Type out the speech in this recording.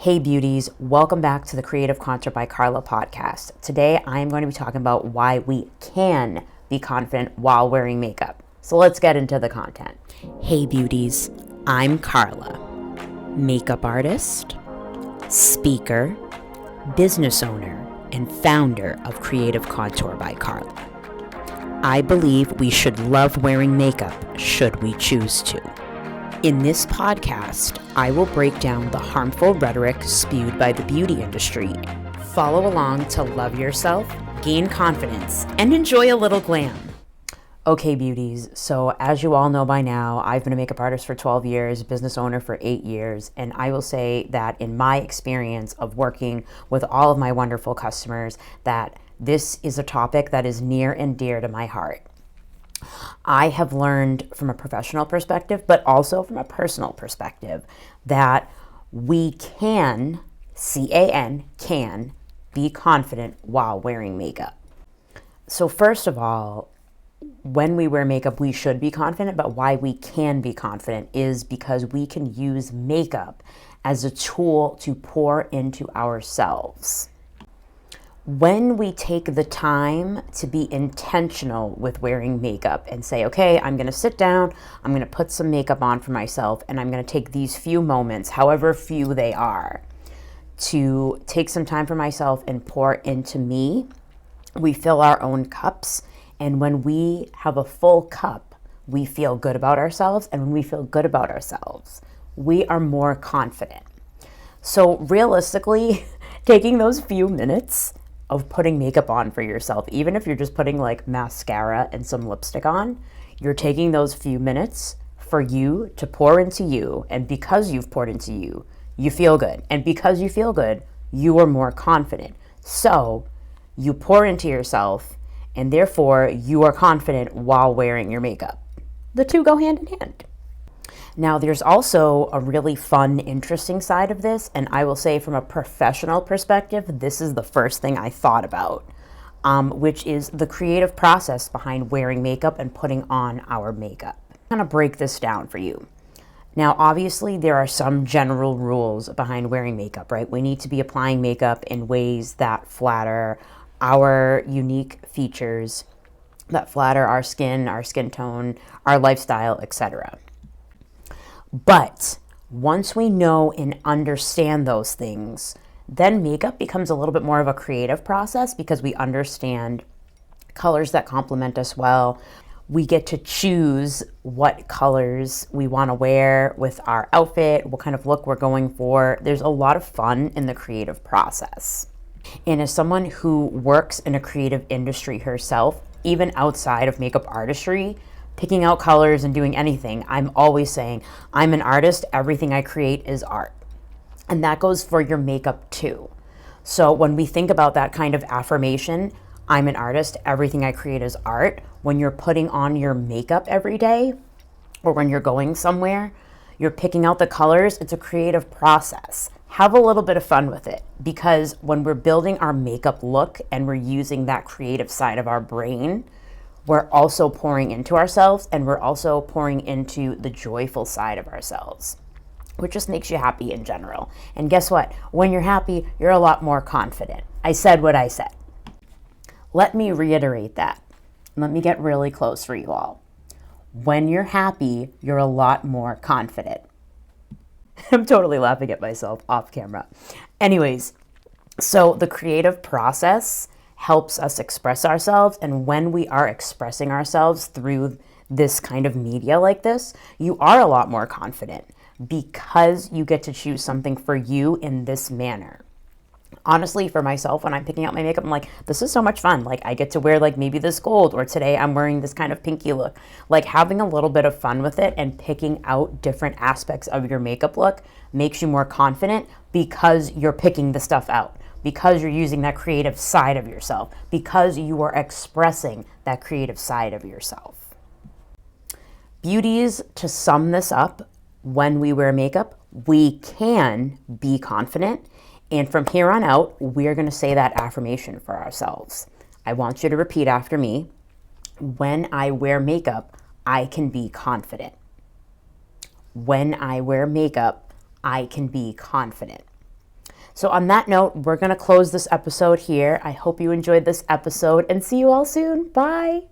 Hey beauties, welcome back to the Creative Contour by Carla podcast. Today I am going to be talking about why we can be confident while wearing makeup. So let's get into the content. Hey beauties, I'm Carla, makeup artist, speaker, business owner, and founder of Creative Contour by Carla. I believe we should love wearing makeup should we choose to. In this podcast, I will break down the harmful rhetoric spewed by the beauty industry. Follow along to love yourself, gain confidence, and enjoy a little glam. Okay, beauties, so as you all know by now, I've been a makeup artist for 12 years, business owner for 8 years, and I will say that in my experience of working with all of my wonderful customers, that this is a topic that is near and dear to my heart. I have learned from a professional perspective, but also from a personal perspective, that we can, C-A-N, can be confident while wearing makeup. So first of all, when we wear makeup, we should be confident, but why we can be confident is because we can use makeup as a tool to pour into ourselves. When we take the time to be intentional with wearing makeup and say, okay, I'm going to sit down, I'm going to put some makeup on for myself, and I'm going to take these few moments, however few they are, to take some time for myself and pour into me, we fill our own cups. And when we have a full cup, we feel good about ourselves. And when we feel good about ourselves, we are more confident. So realistically, taking those few minutes of putting makeup on for yourself, even if you're just putting like mascara and some lipstick on, you're taking those few minutes for you to pour into you. And because you've poured into you, you feel good. And because you feel good, you are more confident. So you pour into yourself, and therefore you are confident while wearing your makeup. The two go hand in hand. Now, there's also a really fun, interesting side of this, and I will say from a professional perspective, this is the first thing I thought about, which is the creative process behind wearing makeup and putting on our makeup. I'm gonna break this down for you. Now, obviously, there are some general rules behind wearing makeup, right? We need to be applying makeup in ways that flatter our unique features, that flatter our skin tone, our lifestyle, etc. But once we know and understand those things, then makeup becomes a little bit more of a creative process because we understand colors that complement us well. We get to choose what colors we want to wear with our outfit, what kind of look we're going for. There's a lot of fun in the creative process. And as someone who works in a creative industry herself, even outside of makeup artistry, picking out colors and doing anything, I'm always saying, I'm an artist, everything I create is art. And that goes for your makeup too. So when we think about that kind of affirmation, I'm an artist, everything I create is art, when you're putting on your makeup every day, or when you're going somewhere, you're picking out the colors, it's a creative process. Have a little bit of fun with it, because when we're building our makeup look and we're using that creative side of our brain, we're also pouring into ourselves, and we're also pouring into the joyful side of ourselves, which just makes you happy in general. And guess what? When you're happy, you're a lot more confident. I said what I said. Let me reiterate that. Let me get really close for you all. When you're happy, you're a lot more confident. I'm totally laughing at myself off camera. Anyways, so the creative process helps us express ourselves, and when we are expressing ourselves through this kind of media like this, you are a lot more confident because you get to choose something for you in this manner. Honestly, for myself, when I'm picking out my makeup, I'm like, this is so much fun. Like, I get to wear like maybe this gold, or today I'm wearing this kind of pinky look. Like, having a little bit of fun with it and picking out different aspects of your makeup look makes you more confident because you're picking the stuff out, because you're using that creative side of yourself, because you are expressing that creative side of yourself. Beauties, to sum this up, when we wear makeup, we can be confident. And from here on out, we're going to say that affirmation for ourselves. I want you to repeat after me. When I wear makeup, I can be confident. When I wear makeup, I can be confident. So on that note, we're going to close this episode here. I hope you enjoyed this episode and see you all soon. Bye.